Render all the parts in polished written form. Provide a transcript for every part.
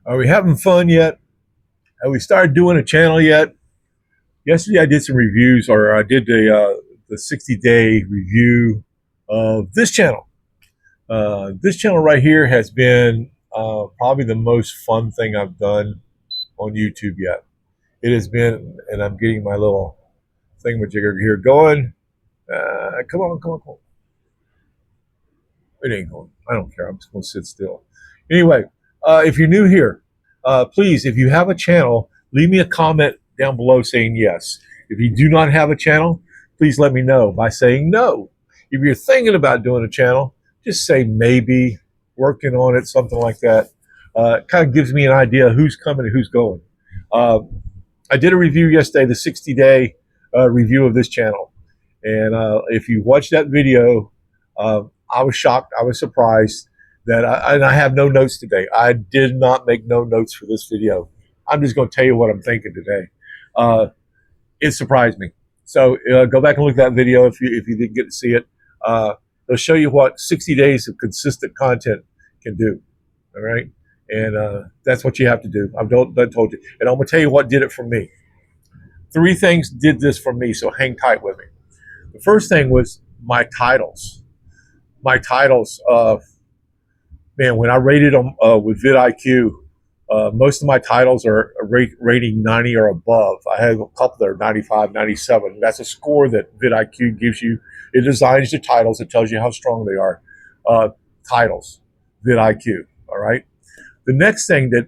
Are we having fun yet? Have we started doing a channel yet? Yesterday I did some reviews, or I did the 60-day review of this channel. This channel right here has been probably the most fun thing I've done on YouTube yet. It has been, and I'm getting my little thingamajigger here going. Come on, come on, come on. It ain't going. I don't care. I'm just going to sit still. Anyway, if you're new here, please, if you have a channel, leave me a comment down below saying yes. If you do not have a channel, please let me know by saying no. If you're thinking about doing a channel, just say maybe, working on it, something like that. It kind of gives me an idea who's coming and who's going. I did a review yesterday, the 60-day review of this channel. And if you watch that video, I was shocked. I was surprised that I have no notes today. I did not make no notes for this video. I'm just going to tell you what I'm thinking today. It surprised me. So go back and look at that video if you didn't get to see it. It'll show you what 60 days of consistent content can do. All right. And that's what you have to do. I've told you. And I'm going to tell you what did it for me. 3 things did this for me, so hang tight with me. The first thing was my titles. My titles, man, when I rated them with VidIQ, most of my titles are rating 90 or above. I have a couple that are 95, 97. That's a score that VidIQ gives you. It designs the titles. It tells you how strong they are. Titles, VidIQ, all right? The next thing that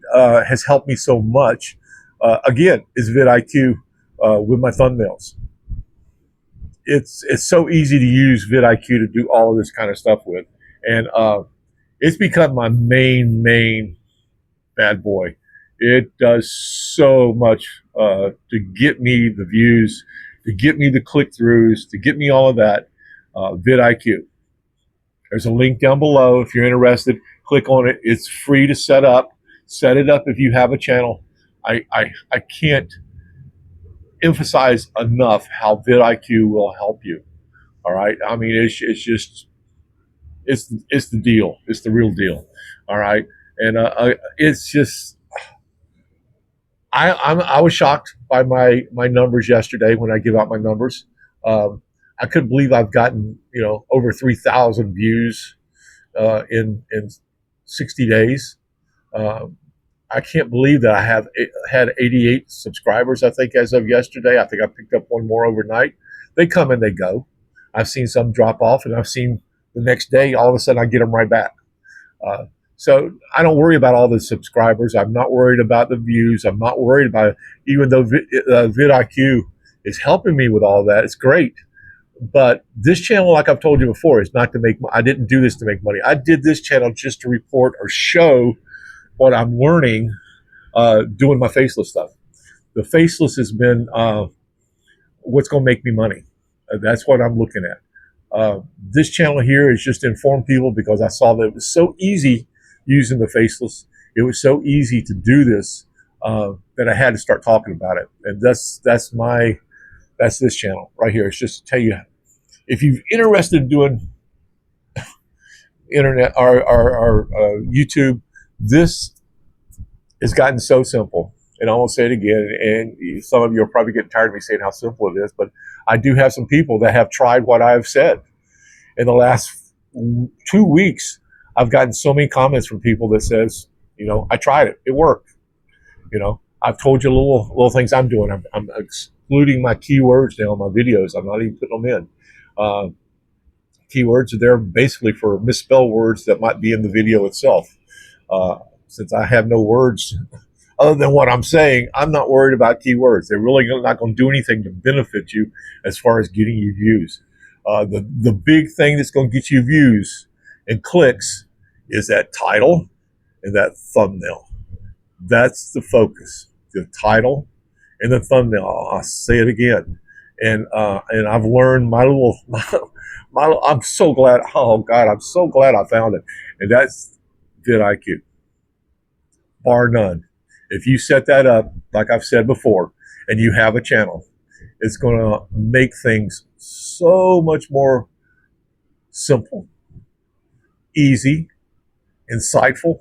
has helped me so much, again, is VidIQ with my thumbnails. It's so easy to use VidIQ to do all of this kind of stuff with. And it's become my main bad boy. It does so much to get me the views, to get me the click-throughs, to get me all of that. VidIQ. There's a link down below if you're interested. Click on it. It's free to set up. Set it up if you have a channel. I can't emphasize enough how VidIQ will help you. All right. I mean, it's just it's the deal. It's the real deal. All right. And it's just I was shocked by my numbers yesterday when I give out my numbers. I couldn't believe I've gotten over 3,000 views in 60 days. I can't believe that I have had 88 subscribers, I think, as of yesterday. I think I picked up one more overnight. They come and they go. I've seen some drop off, and I've seen the next day, all of a sudden, I get them right back. So I don't worry about all the subscribers. I'm not worried about the views. I'm not worried about it, even though VidIQ is helping me with all that. It's great. But this channel, like I've told you before, is not to make money. I didn't do this to make money. I did this channel just to report or show what I'm learning doing my faceless stuff. The faceless has been what's going to make me money. That's what I'm looking at. This channel here is just to inform people because I saw that it was so easy using the faceless. It was so easy to do this that I had to start talking about it. And that's this channel right here. It's just to tell you, if you're interested in doing internet or YouTube, this has gotten so simple. And I won't say it again, and some of you are probably getting tired of me saying how simple it is, but I do have some people that have tried what I've said. In the last 2 weeks, I've gotten so many comments from people that says, I tried it. It worked. I've told you little things I'm doing. I'm excluding my keywords now in my videos. I'm not even putting them in. Keywords are there basically for misspelled words that might be in the video itself. Since I have no words other than what I'm saying, I'm not worried about keywords. They're really not going to do anything to benefit you as far as getting you views. The big thing that's going to get you views and clicks is that title and that thumbnail. That's the focus. The title and the thumbnail. I'll say it again. And I've learned I'm so glad. Oh God, I'm so glad I found it. And that's VidIQ. Bar none. If you set that up, like I've said before, and you have a channel, it's going to make things so much more simple, easy, insightful,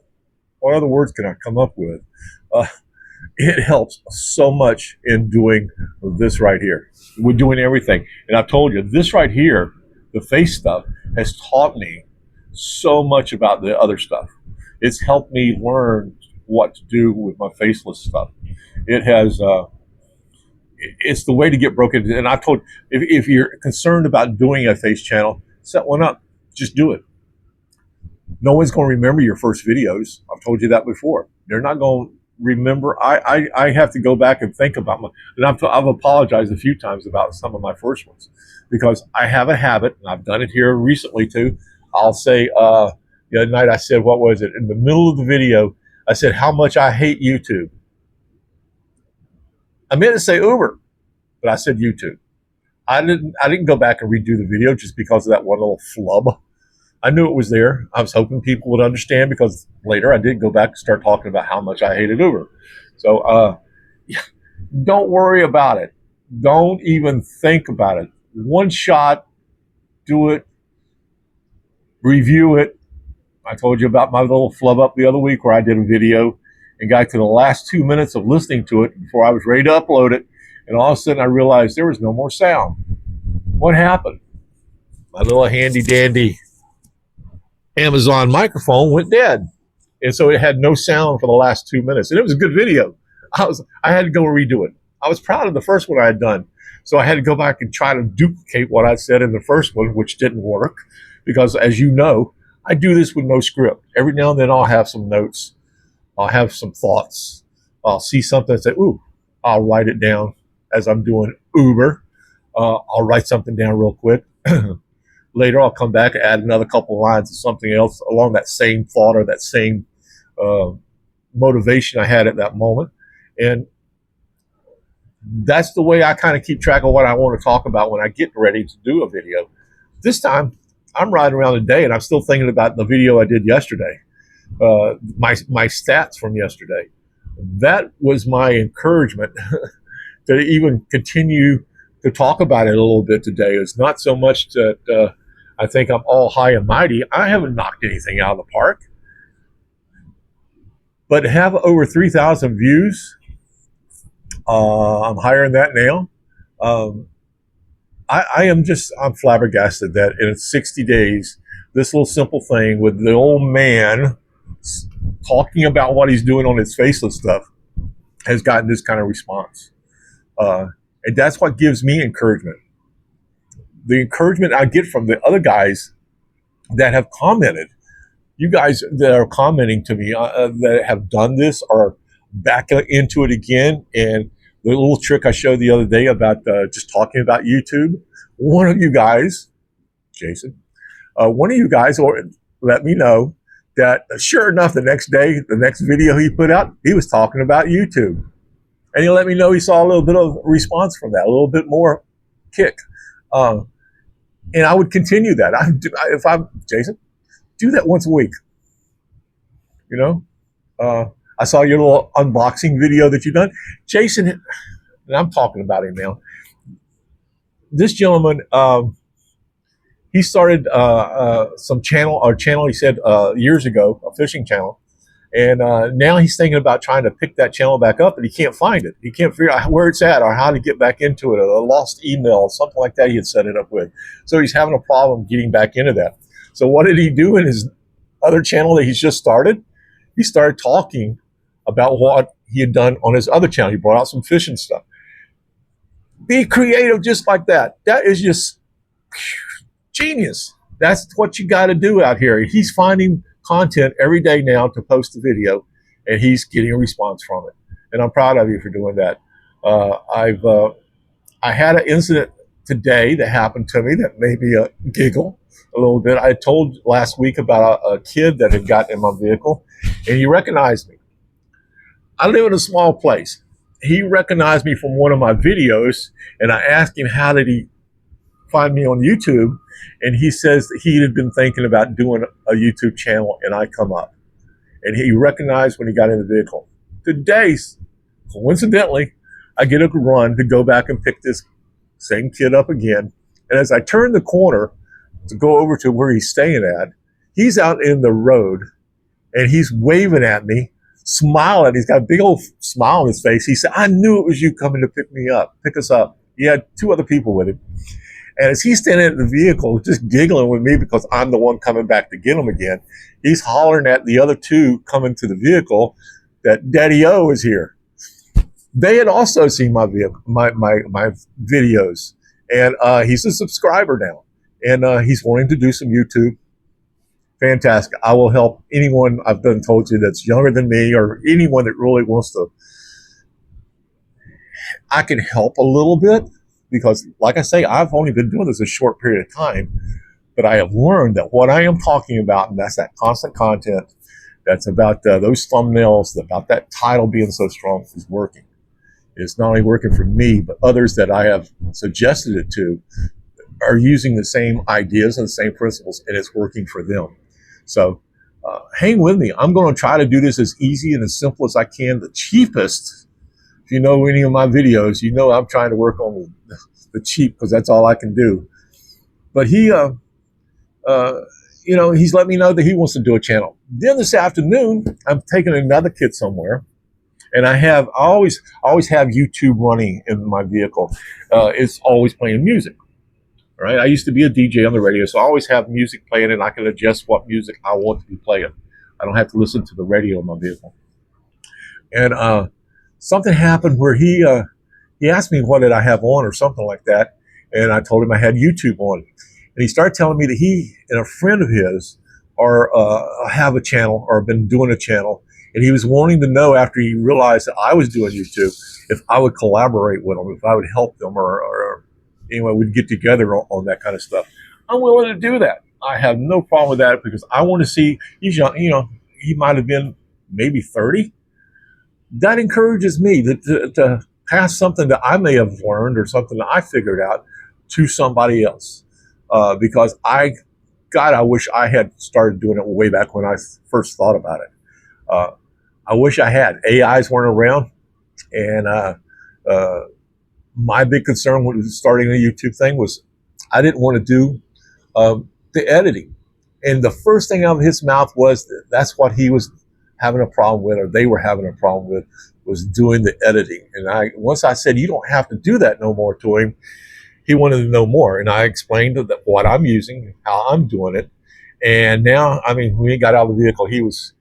what other words can I come up with? Uh, it helps so much in doing this right here. We're doing everything. And I've told you, this right here, the face stuff, has taught me so much about the other stuff. It's helped me learn what to do with my faceless stuff. It has, it's the way to get broken. And I've told, if you're concerned about doing a face channel, set one up. Just do it. No one's going to remember your first videos. I've told you that before. They're not going to remember. I have to go back and think about and I've apologized a few times about some of my first ones because I have a habit, and I've done it here recently too. I'll say, the other night I said, what was it? In the middle of the video, I said how much I hate YouTube. I meant to say Uber, but I said YouTube. I didn't go back and redo the video just because of that one little flub. I knew it was there. I was hoping people would understand because later I did go back and start talking about how much I hated Uber. So don't worry about it. Don't even think about it. One shot, do it, review it. I told you about my little flub up the other week where I did a video and got to the last 2 minutes of listening to it before I was ready to upload it. And all of a sudden I realized there was no more sound. What happened? My little handy dandy Amazon microphone went dead. And so it had no sound for the last 2 minutes. And it was a good video. I had to go redo it. I was proud of the first one I had done. So I had to go back and try to duplicate what I said in the first one, which didn't work. Because as you know, I do this with no script. Every now and then I'll have some notes. I'll have some thoughts. I'll see something and say, ooh, I'll write it down as I'm doing Uber. I'll write something down real quick. Later, I'll come back and add another couple of lines of something else along that same thought or that same motivation I had at that moment. And that's the way I kind of keep track of what I want to talk about when I get ready to do a video. This time, I'm riding around today and I'm still thinking about the video I did yesterday, my stats from yesterday. That was my encouragement to even continue to talk about it a little bit today. It's not so much that I think I'm all high and mighty. I haven't knocked anything out of the park. But to have over 3,000 views, I'm higher than that now. I'm flabbergasted that in 60 days, this little simple thing with the old man talking about what he's doing on his faceless stuff has gotten this kind of response. And that's what gives me encouragement. The encouragement I get from the other guys that have commented, you guys that are commenting to me that have done this are back into it again. And the little trick I showed the other day about just talking about YouTube, one of you guys, Jason, one of you guys let me know that sure enough, the next day, the next video he put out, he was talking about YouTube. And he let me know he saw a little bit of response from that, a little bit more kick. And I would continue that. If I'm Jason, do that once a week. You know, I saw your little unboxing video that you've done, Jason. And I'm talking about him now. This gentleman, he started some channel. He said years ago, a fishing channel, and now he's thinking about trying to pick that channel back up, and he can't find it. He can't figure out where it's at or how to get back into it, or a lost email, something like that he had set it up with. So he's having a problem getting back into that. So what did he do in his other channel that he's just started? He started talking about what he had done on his other channel. He brought out some fishing stuff. Be creative just like that. That is just genius. That's what you got to do out here. He's finding content every day now to post a video, and he's getting a response from it. And I'm proud of you for doing that. I had an incident today that happened to me that made me giggle a little bit. I told last week about a kid that had gotten in my vehicle, and he recognized me. I live in a small place. He recognized me from one of my videos, and I asked him how did he find me on YouTube, and he says that he had been thinking about doing a YouTube channel, and I come up. And he recognized when he got in the vehicle. Today, coincidentally, I get a run to go back and pick this same kid up again. And as I turn the corner to go over to where he's staying at, he's out in the road, and he's waving at me, smiling. He's got a big old smile on his face. He said, "I knew it was you coming to pick us up." He had 2 other people with him. And as he's standing in the vehicle, just giggling with me because I'm the one coming back to get him again, he's hollering at the other 2 coming to the vehicle that Daddy-O is here. They had also seen my videos, and he's a subscriber now, and he's wanting to do some YouTube. Fantastic. I will help anyone I've told you that's younger than me, or anyone that really wants to. I can help a little bit because, like I say, I've only been doing this a short period of time, but I have learned that what I am talking about, and that's that constant content, that's about those thumbnails, about that title being so strong, is working. It's not only working for me, but others that I have suggested it to are using the same ideas and the same principles, and it's working for them. So hang with me. I'm going to try to do this as easy and as simple as I can, the cheapest. If you know any of my videos, you know I'm trying to work on the cheap because that's all I can do. But he, he's let me know that he wants to do a channel. Then this afternoon, I'm taking another kid somewhere. And I always have YouTube running in my vehicle. It's always playing music, right? I used to be a DJ on the radio, so I always have music playing, and I can adjust what music I want to be playing. I don't have to listen to the radio in my vehicle. And something happened where he asked me what did I have on or something like that, and I told him I had YouTube on. And he started telling me that he and a friend of his have a channel or been doing a channel. And he was wanting to know, after he realized that I was doing YouTube, if I would collaborate with them, if I would help them, or anyway, we'd get together on that kind of stuff. I'm willing to do that. I have no problem with that because I want to see, he's young, he might have been maybe 30. That encourages me to pass something that I may have learned or something that I figured out to somebody else. Because I wish I had started doing it way back when I first thought about it. I wish I had. AIs weren't around, and my big concern with starting a YouTube thing was I didn't want to do the editing. And the first thing out of his mouth was that's what he was having a problem with, or they were having a problem with, was doing the editing. And once I said, you don't have to do that no more to him, he wanted to know more. And I explained what I'm using, how I'm doing it. And now, when he got out of the vehicle, he was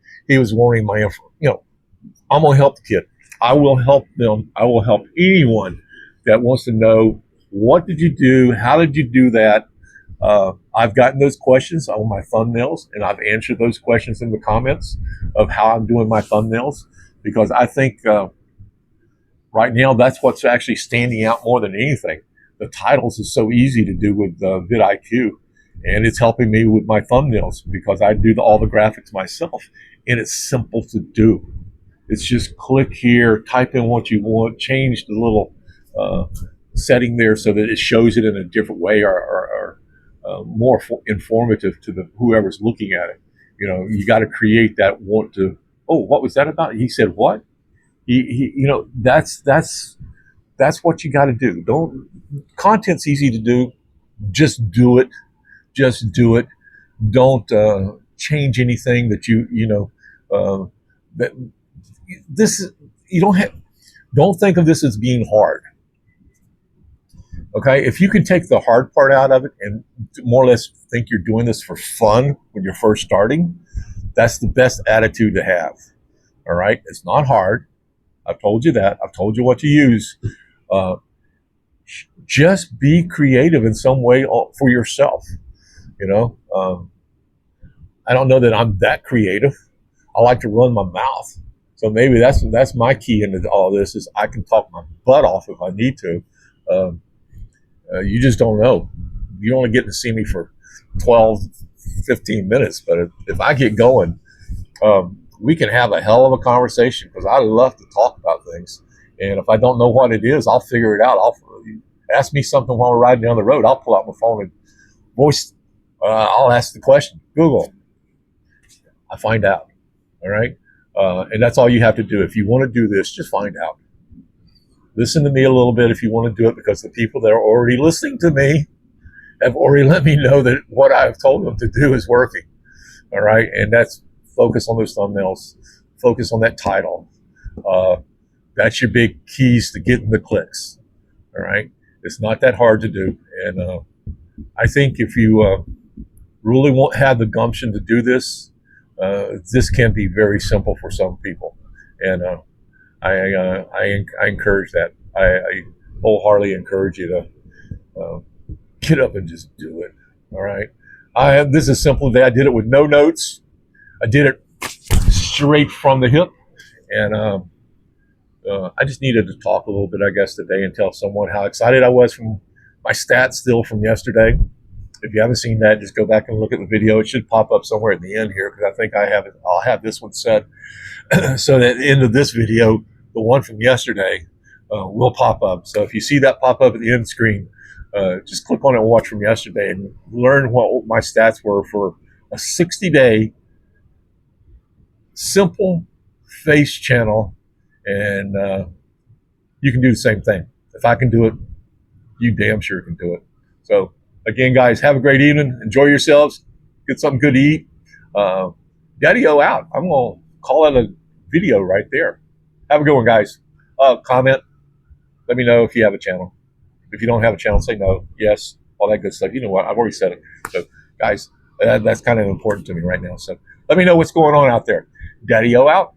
wanting my info. I'm going to help the kid. I will help them. I will help anyone that wants to know, what did you do? How did you do that? I've gotten those questions on my thumbnails, and I've answered those questions in the comments of how I'm doing my thumbnails, because I think right now that's what's actually standing out more than anything. The titles is so easy to do with VidIQ, and it's helping me with my thumbnails because I do all the graphics myself, and it's simple to do. It's just click here, type in what you want, change the little setting there so that it shows it in a different way or more informative to whoever's looking at it. You got to create that want to. Oh, what was that about? He said what? That's what you got to do. Content's easy to do. Just do it. Just do it. Don't change anything that that this you don't think of this as being hard. Okay, if you can take the hard part out of it and more or less think you're doing this for fun when you're first starting, that's the best attitude to have. All right, it's not hard. I've told you that. I've told you what to use. Just be creative in some way for yourself. I don't know that I'm that creative. I like to run my mouth. So maybe that's my key into all this, is I can talk my butt off if I need to. You just don't know. You only get to see me for 12, 15 minutes. But if I get going, we can have a hell of a conversation, because I love to talk about things. And if I don't know what it is, I'll figure it out. Ask me something while we're riding down the road. I'll pull out my phone and voice. I'll ask the question. Google. I find out. All right. And that's all you have to do. If you want to do this, just find out. Listen to me a little bit if you want to do it, because the people that are already listening to me have already let me know that what I've told them to do is working. All right. And that's focus on those thumbnails, focus on that title. That's your big keys to getting the clicks. All right, it's not that hard to do, and I think if you really won't have the gumption to do this, this can be very simple for some people, and I encourage that. I wholeheartedly encourage you to get up and just do it. All right, this is simple today. I did it with no notes. I did it straight from the hip, and I just needed to talk a little bit, I guess, today and tell someone how excited I was from my stats still from yesterday. If you haven't seen that, just go back and look at the video. It should pop up somewhere at the end here because I think I'll have this one set so that at the end of this video, the one from yesterday will pop up. So if you see that pop up at the end screen, just click on it and watch from yesterday and learn what my stats were for a 60-day simple face channel. And you can do the same thing. If I can do it, you damn sure can do it. So again, guys, have a great evening. Enjoy yourselves. Get something good to eat. Daddy-O out. I'm going to call it a video right there. Have a good one, guys. Comment. Let me know if you have a channel. If you don't have a channel, say no, yes, all that good stuff. You know what? I've already said it. So, guys, that's kind of important to me right now. So let me know what's going on out there. Daddy-O out.